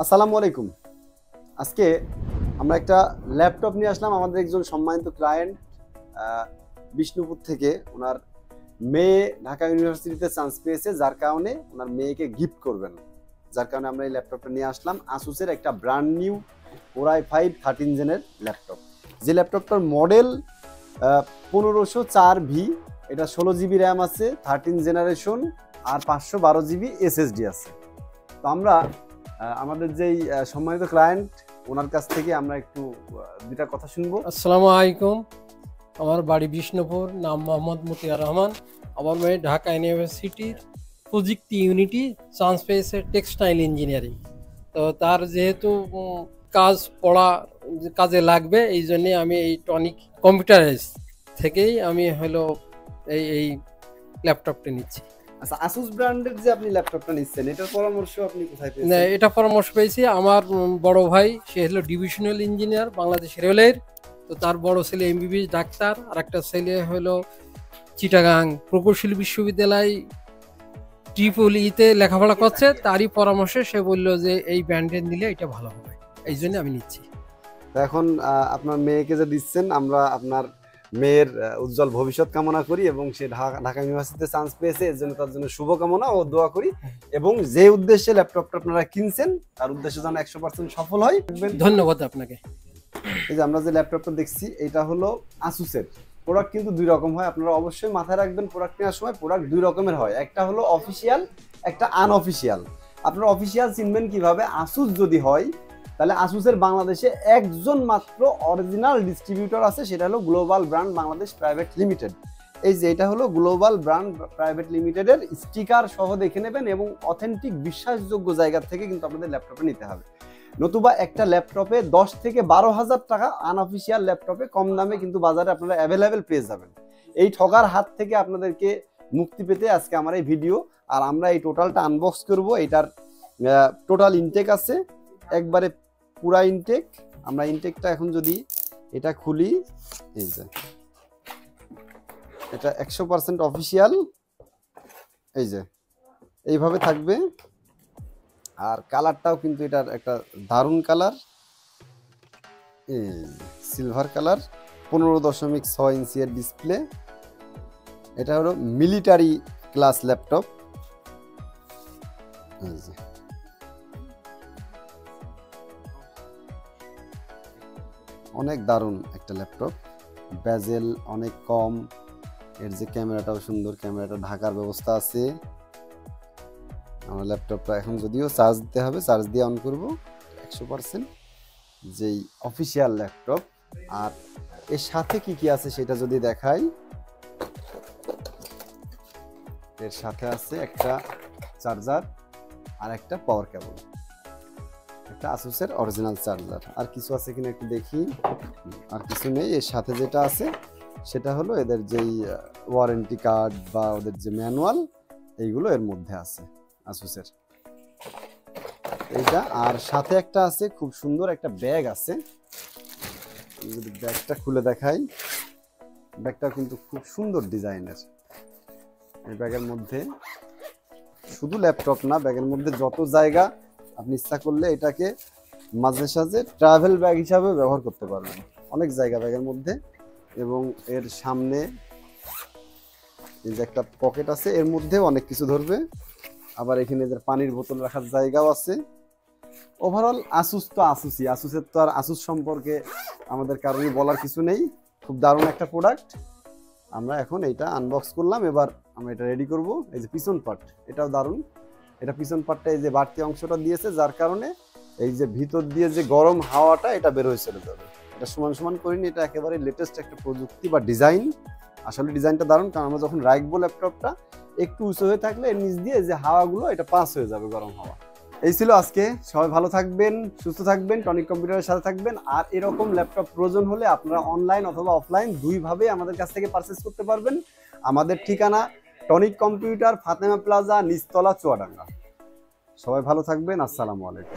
আসসালামু আলাইকুম। আজকে আমরা একটা ল্যাপটপ নিয়ে আসলাম আমাদের একজন সম্মানিত ক্লায়েন্ট বিষ্ণুপুর থেকে। ওনার মেয়ে ঢাকা ইউনিভার্সিটিতে চান্স পেয়েছে, যার কারণে ওনার মেয়েকে গিফট করবেন, যার কারণে আমরা এই ল্যাপটপটা নিয়ে আসলাম। আসুসের একটা ব্র্যান্ড নিউ Core i5 13 জেনের ল্যাপটপ, যে ল্যাপটপটার মডেল 1504V। এটা 16GB র্যাম আছে, 13 জেনারেশন, আর 512GB SSD আছে। তো আমরা আমাদের যেই সম্মানিত ক্লায়েন্ট, ওনার কাছ থেকে আমরা একটু দুটা কথা শুনবো। আসসালামু আলাইকুম, আমার বাড়ি বিষ্ণুপুর, নাম মোহাম্মদ মতিয়ার রহমান। আমার মেয়ে ঢাকা ইউনিভার্সিটির প্রযুক্তি ইউনিটি চান্স পেয়েছে টেক্সটাইল ইঞ্জিনিয়ারিং। তো তার যেহেতু কাজে লাগবে, এই জন্যে আমি এই টনিক কম্পিউটারাইজ থেকেই আমি এই ল্যাপটপটা নিচ্ছি। আচ্ছা, আসুস ব্র্যান্ডের যে আপনি ল্যাপটপটা নিচ্ছেন, এটার পরামর্শ আপনি কোথায় পেয়েছেন? না, এটা পরামর্শ পেয়েছি আমার বড় ভাই, সে ডিভিশনাল ইঞ্জিনিয়ার বাংলাদেশ রেলের। তো তার বড় ছেলে এমবিবিএস ডাক্তার, আর একটা ছেলে চিটাগাং প্রকৌশলী বিশ্ববিদ্যালয় ট্রিপল-ইতে লেখাপড়া করছে। তারই পরামর্শে সে বলল যে এই ব্র্যান্ডের নিলে এটা ভালো হবে, এই জন্য আমি নিচ্ছি। তো এখন আপনার মেয়েকে যে দিচ্ছেন, আমরা আপনার মেয়ের উজ্জ্বল ভবিষ্যৎ কামনা করি, এবং সে ঢাকা ইউনিভার্সিটিতে চান্স পেয়েছে, এর জন্য তার জন্য শুভকামনা ও দোয়া করি। এবং যে উদ্দেশ্যে ল্যাপটপটা আপনারা কিনছেন, তার উদ্দেশ্য যেন 100% সফল হয়। ধন্যবাদ আপনাকে। এই যে আমরা যে ল্যাপটপটা দেখছি, এটা হলো আসুসের। প্রোডাক্ট কিন্তু দুই রকম হয়, আপনারা অবশ্যই মাথায় রাখবেন। প্রোডাক্ট নেওয়ার সময় প্রোডাক্ট দুই রকমের হয়, একটা হলো অফিসিয়াল, একটা আনঅফিসিয়াল। আপনারা অফিসিয়াল চিনবেন কিভাবে? আসুস যদি হয়, তাহলে আসুসের বাংলাদেশে একজন মাত্র অরিজিনাল ডিস্ট্রিবিউটর আছে, সেটা হলো global brand Bangladesh private limited. এই যে এটা হলো গ্লোবাল ব্র্যান্ড প্রাইভেট লিমিটেডের স্টিকার সহ দেখে নেবেন, এবং অথেন্টিক বিশ্বাসযোগ্য জায়গা থেকে কিন্তু আপনাদের ল্যাপটপে নিতে হবে। নতুবা একটা ল্যাপটপে 10 থেকে 12,000 টাকা আনঅফিসিয়াল ল্যাপটপে কম দামে কিন্তু বাজারে আপনারা অ্যাভেলেবেল পেয়ে যাবেন। এই ঠগার হাত থেকে আপনাদেরকে মুক্তি পেতে আজকে আমার এই ভিডিও। আর আমরা এই টোটালটা আনবক্স করব। এটার টোটাল ইনটেক আছে, একবারে পুরা ইনটেক। আমরা ইনটেকটা এখন যদি এটা খুলি, এই যে এটা 100% অফিসিয়াল, এই যে এইভাবে থাকবে। আর কালারটাও কিন্তু এটার একটা দারুণ কালার, সিলভার কালার, 15.6 ইঞ্চি এর ডিসপ্লে। এটা হলো মিলিটারি ক্লাস ল্যাপটপ। অনেক দারুণ একটা ল্যাপটপ, বেজেল অনেক কম, এর যে ক্যামেরাটাও সুন্দর, ক্যামেরাটা ঢাকার ব্যবস্থা আছে। আমার ল্যাপটপটা এখন যদিও চার্জ দিতে হবে, চার্জ দিয়ে অন করব। 100% যেই অফিসিয়াল ল্যাপটপ। আর এর সাথে কি কি আছে সেটা যদি দেখাই, এর সাথে আছে একটা চার্জার আর একটা পাওয়ার কেবল, একটা আসুসের অরিজিনাল চার্জার। আর কিছু আছে কিনা একটু দেখি, আর কিছু নেই। এর সাথে যেটা আছে সেটা হলো এদের যেই ওয়ারেন্টি কার্ড বা ওদের যে ম্যানুয়াল, এইগুলো এর মধ্যে আছে আসুসের এইটা। আর সাথে একটা আছে খুব সুন্দর একটা ব্যাগ আছে, যদি ব্যাগটা খুলে দেখাই, ব্যাগটা কিন্তু খুব সুন্দর ডিজাইনের। এই ব্যাগের মধ্যে শুধু ল্যাপটপ না, ব্যাগের মধ্যে যত জায়গা আপনি ইচ্ছা করলে এটাকে মাঝে সাঝে ট্রাভেল ব্যাগ হিসাবে ব্যবহার করতে পারবেন, অনেক জায়গা ব্যাগের মধ্যে। এবং এর সামনে এই যে একটা পকেট আছে, এর মধ্যে অনেক কিছু ধরবে। আবার এখানে যে পানির বোতল রাখার জায়গাও আছে। ওভারঅল আসুস তো আসুসই, আসুসের তো আর আসুস সম্পর্কে আমাদের কারোরই বলার কিছু নেই। খুব দারুণ একটা প্রোডাক্ট। আমরা এখন এইটা আনবক্স করলাম, এবার আমরা এটা রেডি করব। এই যে পিছন পার্ট, এটাও দারুণ। এটা পিছন পার্টটা এই যে বাড়তি অংশটা দিয়েছে, যার কারণে এই যে ভিতর দিয়ে যে গরম হাওয়াটা এটা বের হয়ে চলে যাবে। এটা সমান সমান করিনি, এটা একেবারে লেটেস্ট একটা প্রযুক্তি বা ডিজাইন। আসলে ডিজাইনটা দারুণ, কারণ আমরা যখন রাখবো ল্যাপটপটা একটু উঁচু হয়ে থাকলে এর নিচ দিয়ে যে হাওয়াগুলো এটা পাস হয়ে যাবে, গরম হাওয়া। এই ছিল আজকে। সবাই ভালো থাকবেন, সুস্থ থাকবেন, টনিক কম্পিউটারের সাথে থাকবেন। আর এরকম ল্যাপটপ প্রয়োজন হলে আপনারা অনলাইন অথবা অফলাইন দুইভাবে আমাদের কাছ থেকে পারচেস করতে পারবেন। আমাদের ঠিকানা টনিক কম্পিউটার, ফাতেমা প্লাজা, নিচতলা, চুয়াডাঙ্গা। সবাই ভালো থাকবেন। আসসালামু আলাইকুম।